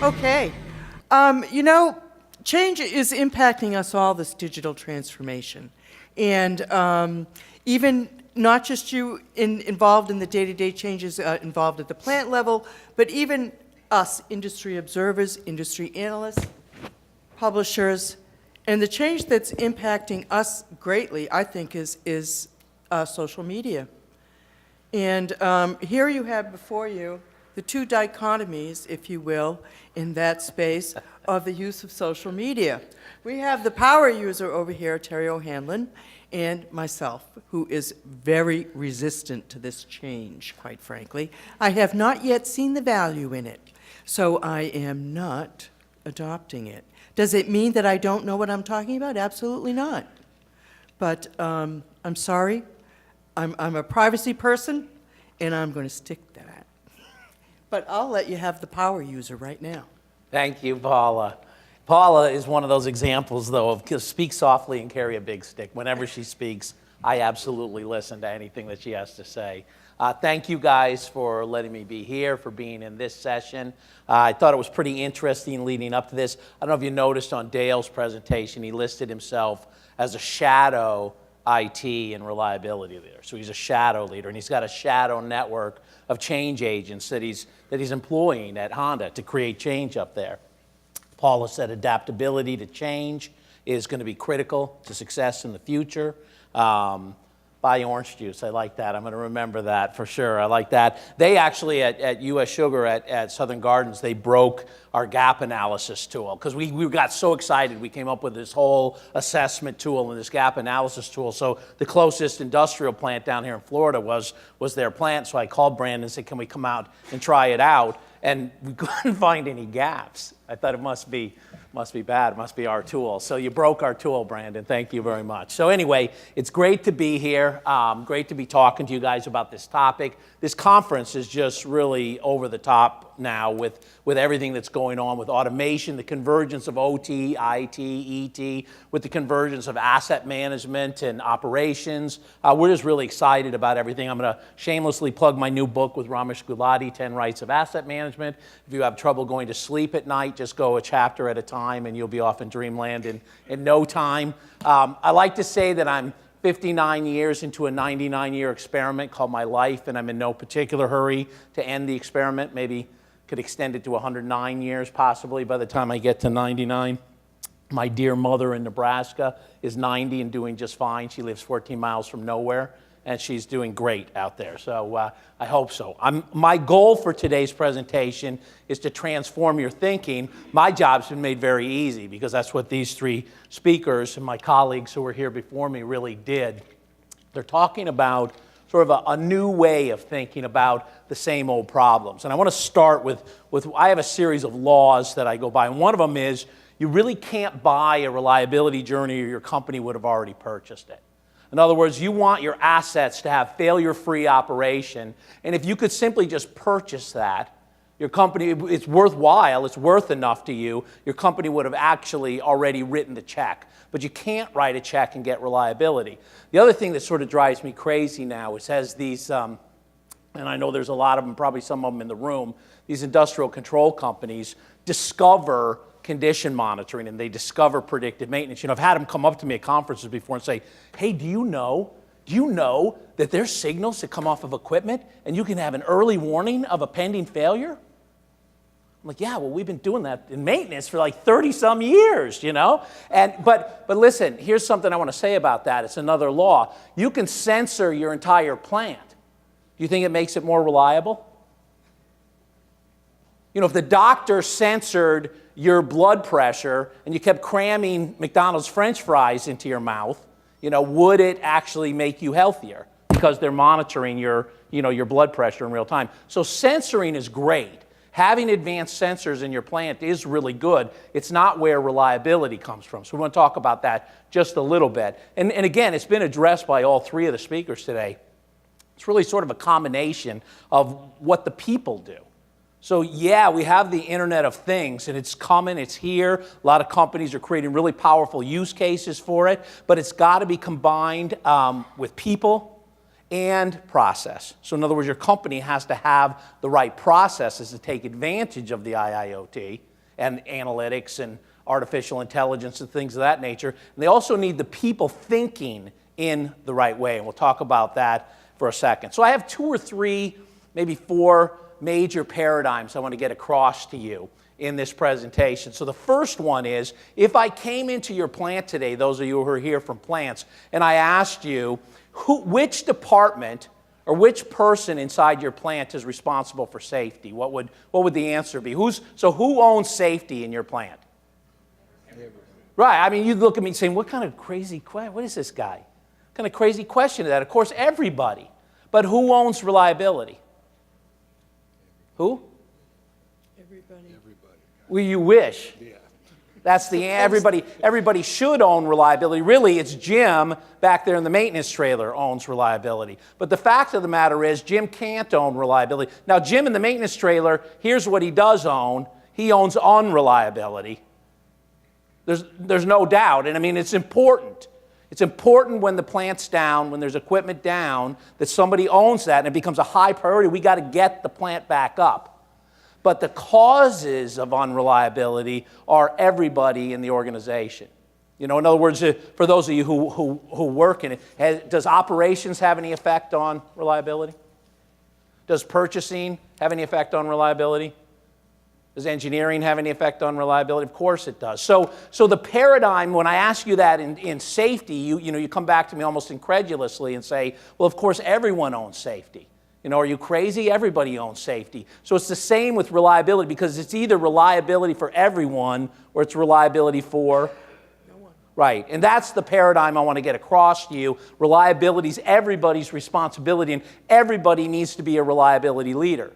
Okay. You know, change is impacting us all, this digital transformation. And even not just you involved in the day-to-day changes involved at the plant level, but even us, industry observers, industry analysts, publishers. And the change that's impacting us greatly, I think, is social media. And here you have before you the two dichotomies, if you will, in that space of the use of social media. We have the power user over here, Terry O'Hanlon, and myself, who is very resistant to this change, quite frankly. I have not yet seen the value in it, so I am not adopting it. Does it mean that I don't know what I'm talking about? Absolutely not. But I'm sorry, I'm a privacy person, and I'm going to stick to that. But I'll let you have the power user right now. Thank you, Paula. Paula is one of those examples, though, of speak softly and carry a big stick. Whenever she speaks, I absolutely listen to anything that she has to say. Thank you guys for letting me be here, for being in this session. I thought it was pretty interesting leading up to this. I don't know if you noticed on Dale's presentation, he listed himself as a shadow IT and reliability leader. So he's a shadow leader, and he's got a shadow network of change agents that he's employing at Honda to create change up there. Paula said adaptability to change is going to be critical to success in the future. Buy orange juice, I like that. I'm going to remember that for sure. I like that. They actually, at US Sugar at Southern Gardens, they broke our gap analysis tool because we got so excited. We came up with this whole assessment tool and this gap analysis tool. So the closest industrial plant down here in Florida was their plant. So I called Brandon and said, can we come out and try it out? And we couldn't find any gaps. I thought it must be bad, it must be our tool. So you broke our tool, Brandon, thank you very much. So anyway, it's great to be here, great to be talking to you guys about this topic. This conference is just really over the top now with everything that's going on with automation, the convergence of OT, IT, ET, with the convergence of asset management and operations. We're just really excited about everything. I'm gonna shamelessly plug my new book with Ramesh Gulati, 10 Rights of Asset Management. If you have trouble going to sleep at night, just go a chapter at a time and you'll be off in dreamland in no time. I like to say that I'm 59 years into a 99-year experiment called my life, and I'm in no particular hurry to end the experiment. Maybe could extend it to 109 years possibly by the time I get to 99. My dear mother in Nebraska is 90 and doing just fine. She lives 14 miles from nowhere, and she's doing great out there. So I hope so. My goal for today's presentation is to transform your thinking. My job's been made very easy because that's what these three speakers and my colleagues who were here before me really did. They're talking about sort of a new way of thinking about the same old problems. And I want to start with I have a series of laws that I go by, and one of them is you really can't buy a reliability journey or your company would have already purchased it. In other words, you want your assets to have failure-free operation, and if you could simply just purchase that, your company, it's worthwhile, it's worth enough to you, your company would have actually already written the check. But you can't write a check and get reliability. The other thing that sort of drives me crazy now is as these, and I know there's a lot of them, probably some of them in the room, these industrial control companies discover condition monitoring and they discover predictive maintenance. You know, I've had them come up to me at conferences before and say, hey, do you know that there's signals that come off of equipment and you can have an early warning of a pending failure? I'm like, yeah, well, we've been doing that in maintenance for like 30-some years, you know? But listen, here's something I want to say about that. It's another law. You can censor your entire plant. Do you think it makes it more reliable? You know, if the doctor censored your blood pressure and you kept cramming McDonald's French fries into your mouth, you know, would it actually make you healthier? Because they're monitoring your blood pressure in real time. So censoring is great. Having advanced sensors in your plant is really good. It's not where reliability comes from. So we want to talk about that just a little bit. And again, it's been addressed by all three of the speakers today. It's really sort of a combination of what the people do. So yeah, we have the Internet of Things, and it's coming, it's here. A lot of companies are creating really powerful use cases for it, but it's got to be combined with people and process. So in other words, your company has to have the right processes to take advantage of the IIoT, and analytics and artificial intelligence and things of that nature. And they also need the people thinking in the right way, and we'll talk about that for a second. So I have 2 or 3, maybe 4 major paradigms I want to get across to you in this presentation. So the first one is, if I came into your plant today, those of you who are here from plants, and I asked you, which department or which person inside your plant is responsible for safety? What would the answer be? Who owns safety in your plant? Everybody. Right, I mean, you'd look at me saying, what kind of crazy question, what is this guy? What kind of crazy question is that? Of course, everybody. But who owns reliability? Who? Everybody. Well, you wish. Yeah. That's the everybody should own reliability. Really, it's Jim back there in the maintenance trailer owns reliability. But the fact of the matter is, Jim can't own reliability. Now, Jim in the maintenance trailer, here's what he does own. He owns unreliability. There's no doubt. And I mean, it's important. It's important when the plant's down, when there's equipment down, that somebody owns that and it becomes a high priority. We got to get the plant back up. But the causes of unreliability are everybody in the organization. You know, in other words, for those of you who work in it, does operations have any effect on reliability? Does purchasing have any effect on reliability? Does engineering have any effect on reliability? Of course it does. So the paradigm, when I ask you that in safety, you come back to me almost incredulously and say, well, of course everyone owns safety. You know, are you crazy? Everybody owns safety. So it's the same with reliability, because it's either reliability for everyone or it's reliability for no one. Right, and that's the paradigm I want to get across to you. Reliability is everybody's responsibility, and everybody needs to be a reliability leader.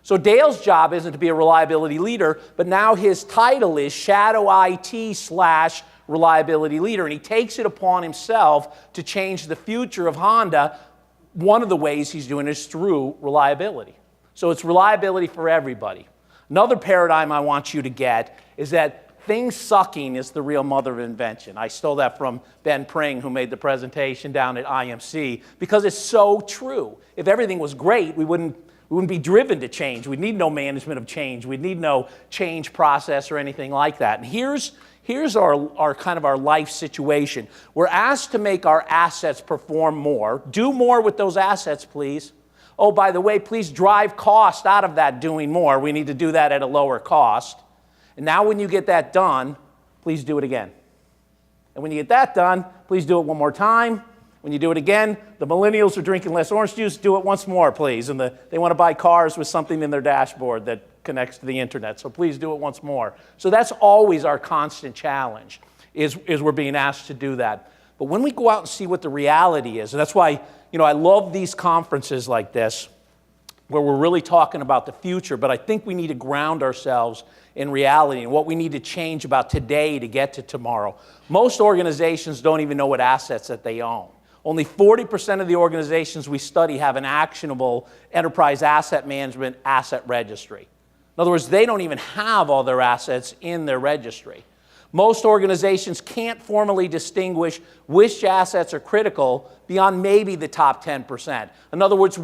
So Dale's job isn't to be a reliability leader, but now his title is Shadow IT/reliability leader, and he takes it upon himself to change the future of Honda. One of the ways he's doing it is through reliability. So it's reliability for everybody. Another paradigm I want you to get is that things sucking is the real mother of invention. I stole that from Ben Pring, who made the presentation down at IMC, because it's so true. If everything was great, we wouldn't be driven to change. We'd need no management of change. We'd need no change process or anything like that. And here's our kind of our life situation. We're asked to make our assets perform more. Do more with those assets, please. Oh, by the way, please drive cost out of that doing more. We need to do that at a lower cost. And now when you get that done, please do it again. And when you get that done, please do it one more time. When you do it again, the millennials are drinking less orange juice, do it once more, please. And they want to buy cars with something in their dashboard that connects to the internet, so please do it once more. So that's always our constant challenge, is we're being asked to do that. But when we go out and see what the reality is, and that's why, I love these conferences like this, where we're really talking about the future, but I think we need to ground ourselves in reality and what we need to change about today to get to tomorrow. Most organizations don't even know what assets that they own. Only 40% of the organizations we study have an actionable enterprise asset management asset registry. In other words, they don't even have all their assets in their registry. Most organizations can't formally distinguish which assets are critical beyond maybe the top 10%. In other words,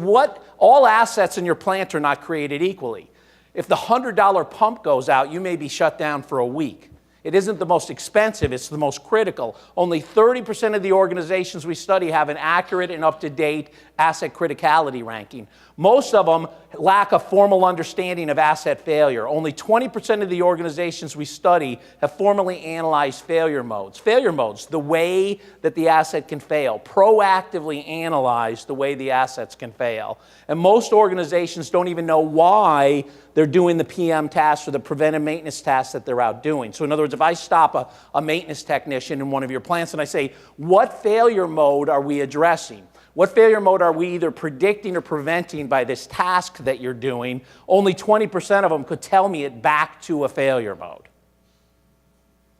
all assets in your plant are not created equally. If the $100 pump goes out, you may be shut down for a week. It isn't the most expensive, it's the most critical. Only 30% of the organizations we study have an accurate and up-to-date asset criticality ranking. Most of them lack a formal understanding of asset failure. Only 20% of the organizations we study have formally analyzed failure modes. Failure modes, the way that the asset can fail. Proactively analyze the way the assets can fail. And most organizations don't even know why they're doing the PM tasks or the preventive maintenance tasks that they're out doing. So in other words, if I stop a maintenance technician in one of your plants and I say, what failure mode are we addressing? What failure mode are we either predicting or preventing by this task that you're doing? Only 20% of them could tell me it back to a failure mode.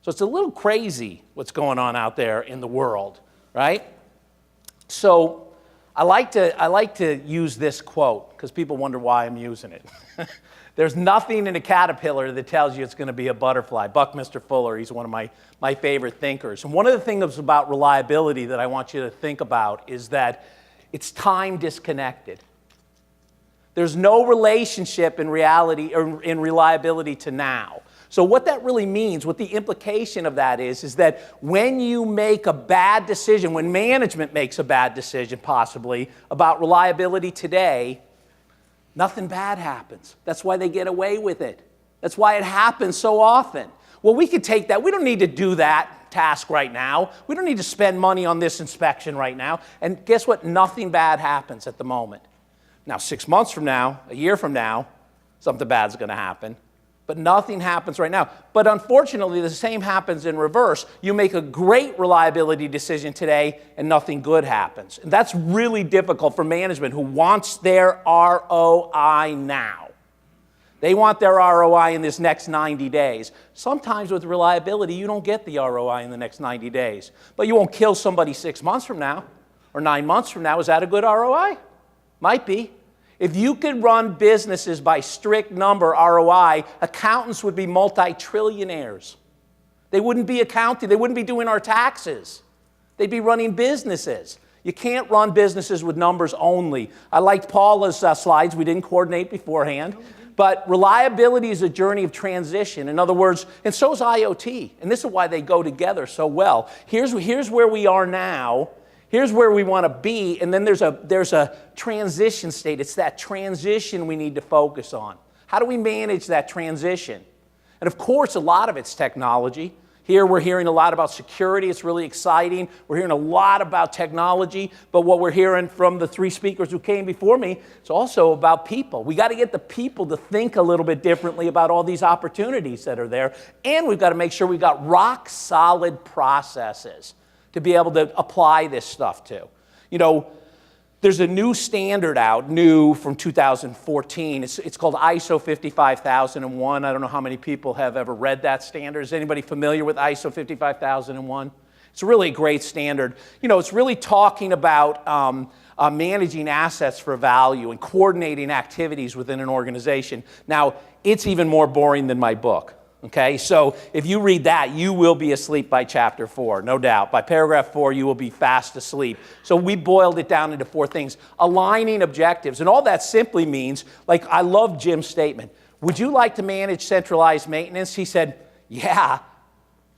So it's a little crazy what's going on out there in the world, right? So I like to use this quote because people wonder why I'm using it. There's nothing in a caterpillar that tells you it's going to be a butterfly. Buckminster Fuller, he's one of my favorite thinkers. And one of the things about reliability that I want you to think about is that it's time disconnected. There's no relationship in reality or in reliability to now. So what that really means, what the implication of that is that when you make a bad decision, when management makes a bad decision possibly about reliability today, nothing bad happens. That's why they get away with it. That's why it happens so often. Well, we could take that. We don't need to do that task right now. We don't need to spend money on this inspection right now. And guess what? Nothing bad happens at the moment. Now, 6 months from now, a year from now, something bad's going to happen. But nothing happens right now. But unfortunately, the same happens in reverse. You make a great reliability decision today, and nothing good happens. And that's really difficult for management who wants their ROI now. They want their ROI in this next 90 days. Sometimes with reliability, you don't get the ROI in the next 90 days. But you won't kill somebody 6 months from now or 9 months from now. Is that a good ROI? Might be. If you could run businesses by strict number ROI, accountants would be multi-trillionaires. They wouldn't be accounting. They wouldn't be doing our taxes. They'd be running businesses. You can't run businesses with numbers only. I liked Paula's slides. We didn't coordinate beforehand. But reliability is a journey of transition. In other words, and so is IoT. And this is why they go together so well. Here's where we are now. Here's where we want to be, and then there's a transition state. It's that transition we need to focus on. How do we manage that transition? And of course, a lot of it's technology. Here we're hearing a lot about security. It's really exciting. We're hearing a lot about technology, but what we're hearing from the three speakers who came before me, it's also about people. We got to get the people to think a little bit differently about all these opportunities that are there, and we've got to make sure we've got rock solid processes to be able to apply this stuff to. You know, there's a new standard out, new from 2014. It's called ISO 55001. I don't know how many people have ever read that standard. Is anybody familiar with ISO 55001? It's really a great standard. You know, it's really talking about managing assets for value and coordinating activities within an organization. Now, it's even more boring than my book. Okay, so if you read that, you will be asleep by chapter 4, no doubt. By paragraph 4, you will be fast asleep. So we boiled it down into 4 things. Aligning objectives, and all that simply means, like I love Jim's statement, would you like to manage centralized maintenance? He said, yeah,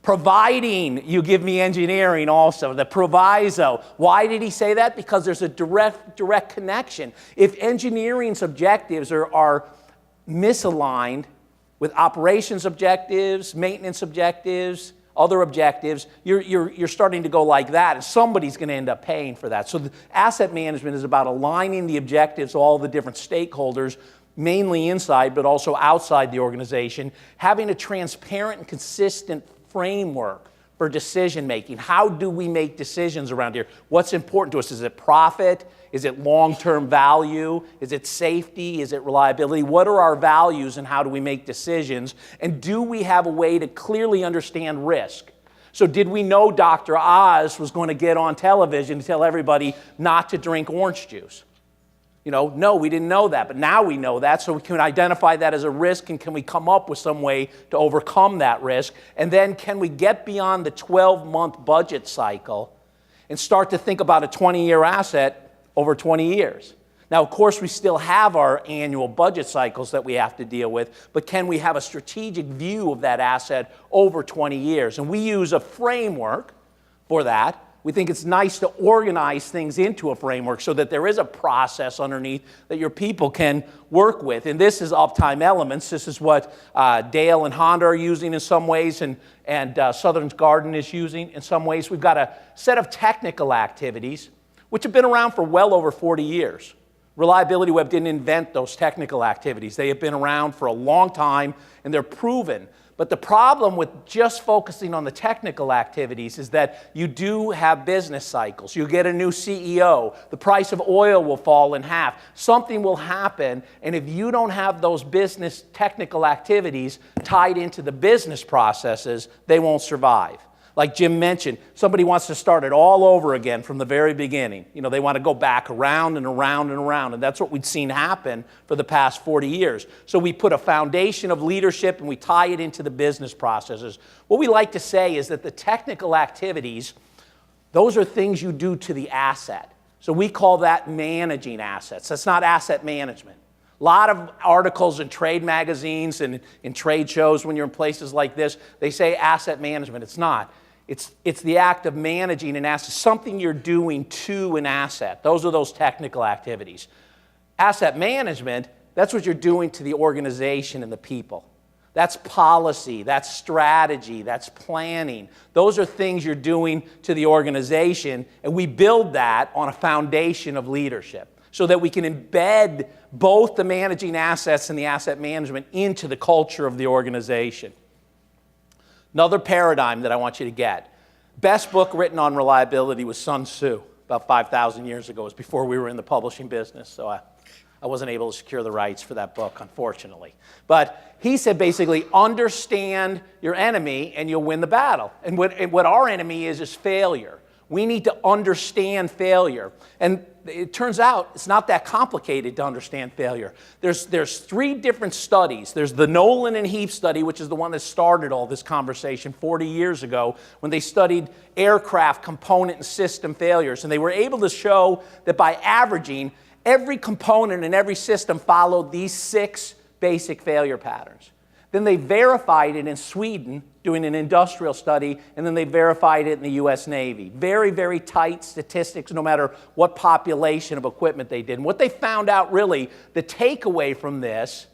providing you give me engineering also, the proviso. Why did he say that? Because there's a direct connection. If engineering's objectives are misaligned with operations objectives, maintenance objectives, other objectives, you're starting to go like that, and somebody's going to end up paying for that. So the asset management is about aligning the objectives of all the different stakeholders, mainly inside but also outside the organization, having a transparent and consistent framework for decision making. How do we make decisions around here? What's important to us? Is it profit? Is it long-term value? Is it safety? Is it reliability? What are our values and how do we make decisions? And do we have a way to clearly understand risk? So did we know Dr. Oz was going to get on television to tell everybody not to drink orange juice? You know, no, we didn't know that, but now we know that, so we can identify that as a risk, and can we come up with some way to overcome that risk? And then can we get beyond the 12-month budget cycle and start to think about a 20-year asset over 20 years? Now, of course, we still have our annual budget cycles that we have to deal with, but can we have a strategic view of that asset over 20 years? And we use a framework for that. We think it's nice to organize things into a framework so that there is a process underneath that your people can work with. And this is uptime elements. This is what Dale and Honda are using in some ways, and Southern Garden is using in some ways. We've got a set of technical activities which have been around for well over 40 years. Reliability Web didn't invent those technical activities. They have been around for a long time, and they're proven. But the problem with just focusing on the technical activities is that you do have business cycles. You get a new CEO, the price of oil will fall in half. Something will happen, and if you don't have those business technical activities tied into the business processes, they won't survive. Like Jim mentioned, somebody wants to start it all over again from the very beginning. You know, they want to go back around and around and around, and that's what we've seen happen for the past 40 years. So we put a foundation of leadership and we tie it into the business processes. What we like to say is that the technical activities, those are things you do to the asset. So we call that managing assets. That's not asset management. A lot of articles in trade magazines and in trade shows when you're in places like this, they say asset management. It's not. It's the act of managing an asset, something you're doing to an asset. Those are those technical activities. Asset management, that's what you're doing to the organization and the people. That's policy, that's strategy, that's planning. Those are things you're doing to the organization, and we build that on a foundation of leadership so that we can embed both the managing assets and the asset management into the culture of the organization. Another paradigm that I want you to get. Best book written on reliability was Sun Tzu, about 5,000 years ago. It was before we were in the publishing business, so I wasn't able to secure the rights for that book, unfortunately. But he said basically, understand your enemy and you'll win the battle. And what our enemy is failure. We need to understand failure. And it turns out it's not that complicated to understand failure. There's 3 different studies. There's the Nolan and Heath study, which is the one that started all this conversation 40 years ago when they studied aircraft component and system failures. And they were able to show that by averaging, every component and every system followed these 6 basic failure patterns. Then they verified it in Sweden, doing an industrial study, and then they verified it in the US Navy. Very, very tight statistics, no matter what population of equipment they did. And what they found out really, the takeaway from this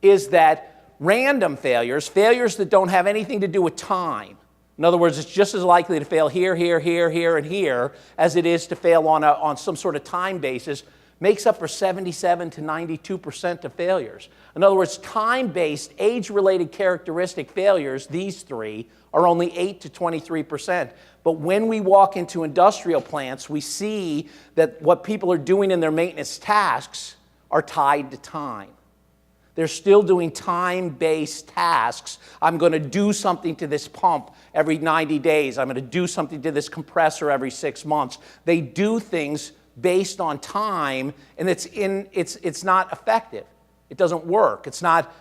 is that random failures, failures that don't have anything to do with time, in other words, it's just as likely to fail here, here, here, here, and here, as it is to fail on some sort of time basis, makes up for 77 to 92% of failures. In other words, time-based, age-related characteristic failures, these 3, are only 8 to 23%. But when we walk into industrial plants, we see that what people are doing in their maintenance tasks are tied to time. They're still doing time-based tasks. I'm going to do something to this pump every 90 days. I'm going to do something to this compressor every 6 months. They do things based on time, and it's not effective. It doesn't work. It's not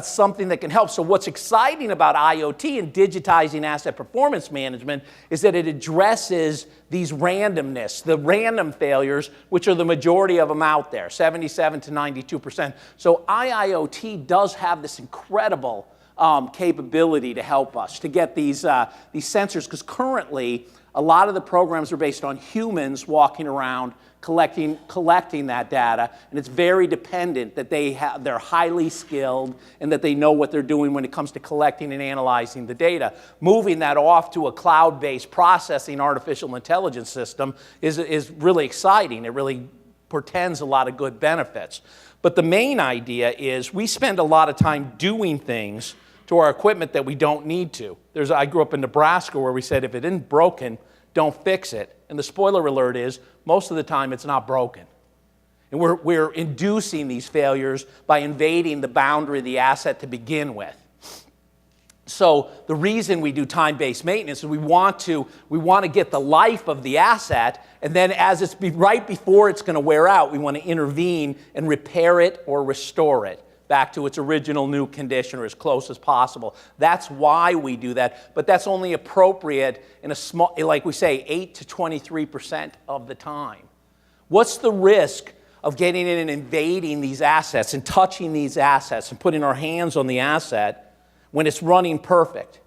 something that can help. So what's exciting about IoT and digitizing asset performance management is that it addresses these randomness, the random failures, which are the majority of them out there, 77 to 92%. So IIoT does have this incredible capability to help us to get these sensors, because currently a lot of the programs are based on humans walking around collecting that data, and it's very dependent that they're highly skilled and that they know what they're doing when it comes to collecting and analyzing the data. Moving that off to a cloud-based processing artificial intelligence system is really exciting. It really portends a lot of good benefits. But the main idea is we spend a lot of time doing things to our equipment that we don't need to. I grew up in Nebraska where we said if it isn't broken, don't fix it. And the spoiler alert is, most of the time it's not broken. And we're inducing these failures by invading the boundary of the asset to begin with. So the reason we do time-based maintenance is we want to get the life of the asset, and then as it's right before it's going to wear out, we want to intervene and repair it or restore it back to its original new condition or as close as possible. That's why we do that, but that's only appropriate in a small, like we say, 8 to 23% of the time. What's the risk of getting in and invading these assets and touching these assets and putting our hands on the asset when it's running perfect?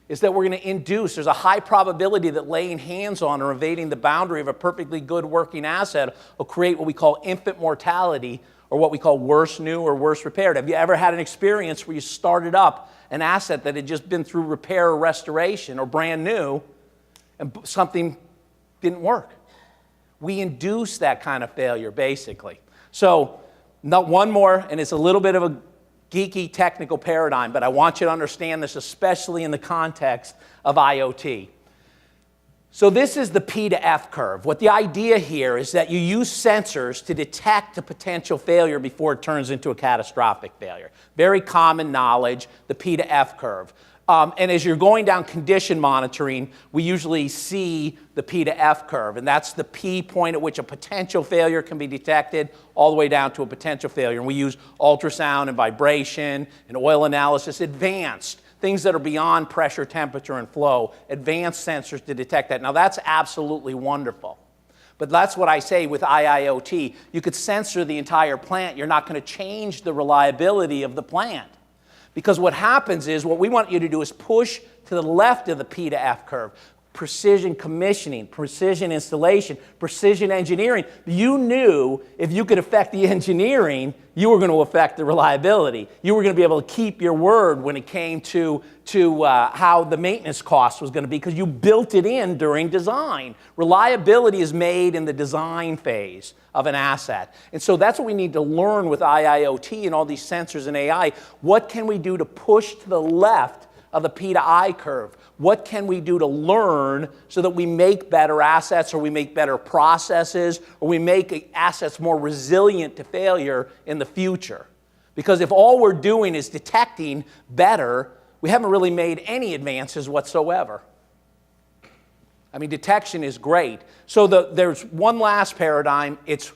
Is that we're going to induce, there's a high probability that laying hands on or invading the boundary of a perfectly good working asset will create what we call infant mortality, or what we call worse new or worse repaired. Have you ever had an experience where you started up an asset that had just been through repair or restoration or brand new and something didn't work? We induce that kind of failure, basically. So, one more, and it's a little bit of a geeky technical paradigm, but I want you to understand this, especially in the context of IoT. So this is the P to F curve. What the idea here is that you use sensors to detect a potential failure before it turns into a catastrophic failure. Very common knowledge, the P to F curve. And as you're going down condition monitoring, we usually see the P to F curve, and that's the P point at which a potential failure can be detected all the way down to a potential failure. And we use ultrasound and vibration and oil analysis, advanced things that are beyond pressure, temperature, and flow, advanced sensors to detect that. Now, that's absolutely wonderful. But that's what I say with IIoT. You could sensor the entire plant. You're not going to change the reliability of the plant. Because what happens is, what we want you to do is push to the left of the P to F curve. Precision commissioning, precision installation, precision engineering. You knew if you could affect the engineering, you were going to affect the reliability. You were going to be able to keep your word when it came to how the maintenance cost was going to be, because you built it in during design. Reliability is made in the design phase of an asset. And so that's what we need to learn with IIoT and all these sensors and AI. What can we do to push to the left of the P to I curve? What can we do to learn so that we make better assets, or we make better processes, or we make assets more resilient to failure in the future? Because if all we're doing is detecting better, we haven't really made any advances whatsoever. I mean, detection is great. So there's one last paradigm. It's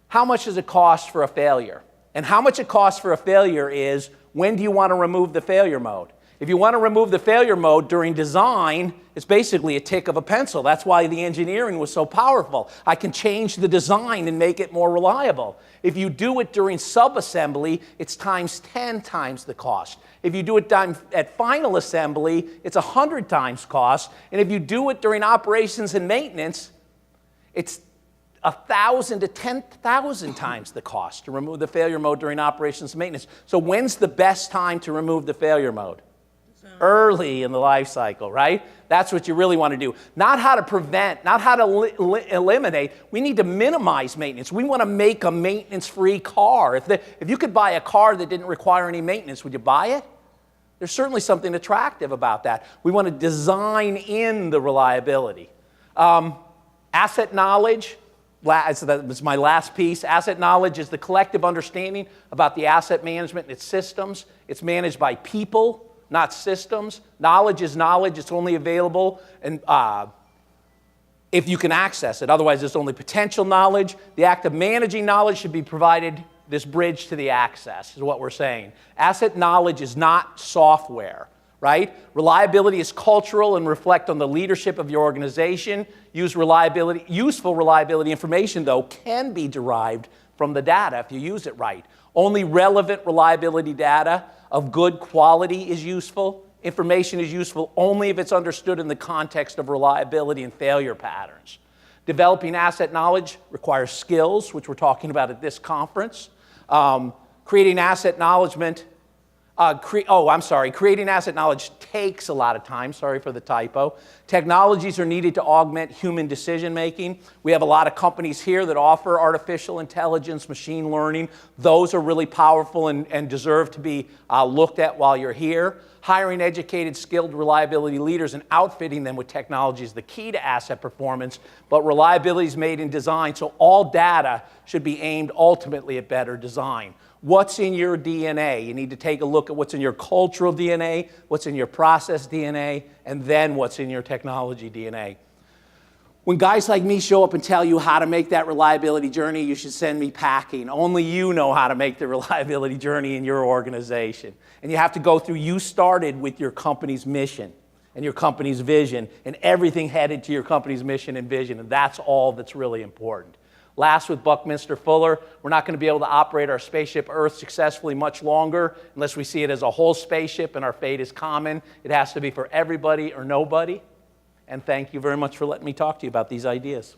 how much does it cost for a failure? And how much it costs for a failure is, when do you want to remove the failure mode? If you want to remove the failure mode during design, it's basically a tick of a pencil. That's why the engineering was so powerful. I can change the design and make it more reliable. If you do it during subassembly, it's times 10 times the cost. If you do it at final assembly, it's 100 times cost. And if you do it during operations and maintenance, it's 1,000 to 10,000 times the cost to remove the failure mode during operations and maintenance. So when's the best time to remove the failure mode? Early in the life cycle, right? That's what you really want to do. Not how to prevent, not how to eliminate. We need to minimize maintenance. We want to make a maintenance-free car. If you could buy a car that didn't require any maintenance, would you buy it? There's certainly something attractive about that. We want to design in the reliability. Asset knowledge, so that was my last piece. Asset knowledge is the collective understanding about the asset management and its systems. It's managed by people, not systems. Knowledge is knowledge. It's only available and if you can access it. Otherwise, it's only potential knowledge. The act of managing knowledge should be provided this bridge to the access, is what we're saying. Asset knowledge is not software, right? Reliability is cultural and reflect on the leadership of your organization. Useful reliability information, though, can be derived from the data if you use it right. Only relevant reliability data of good quality is useful. Information is useful only if it's understood in the context of reliability and failure patterns. Developing asset knowledge requires skills, which we're talking about at this conference. Creating asset knowledge takes a lot of time. Sorry for the typo. Technologies are needed to augment human decision making. We have a lot of companies here that offer artificial intelligence, machine learning. Those are really powerful and deserve to be looked at while you're here. Hiring educated, skilled reliability leaders and outfitting them with technology is the key to asset performance, but reliability is made in design, so all data should be aimed ultimately at better design. What's in your DNA? You need to take a look at what's in your cultural DNA, what's in your process DNA, and then what's in your technology DNA. When guys like me show up and tell you how to make that reliability journey, you should send me packing. Only you know how to make the reliability journey in your organization. And you have to go through, you started with your company's mission and your company's vision, and everything headed to your company's mission and vision, and that's all that's really important. Last, with Buckminster Fuller, we're not going to be able to operate our spaceship Earth successfully much longer unless we see it as a whole spaceship and our fate is common. It has to be for everybody or nobody. And thank you very much for letting me talk to you about these ideas.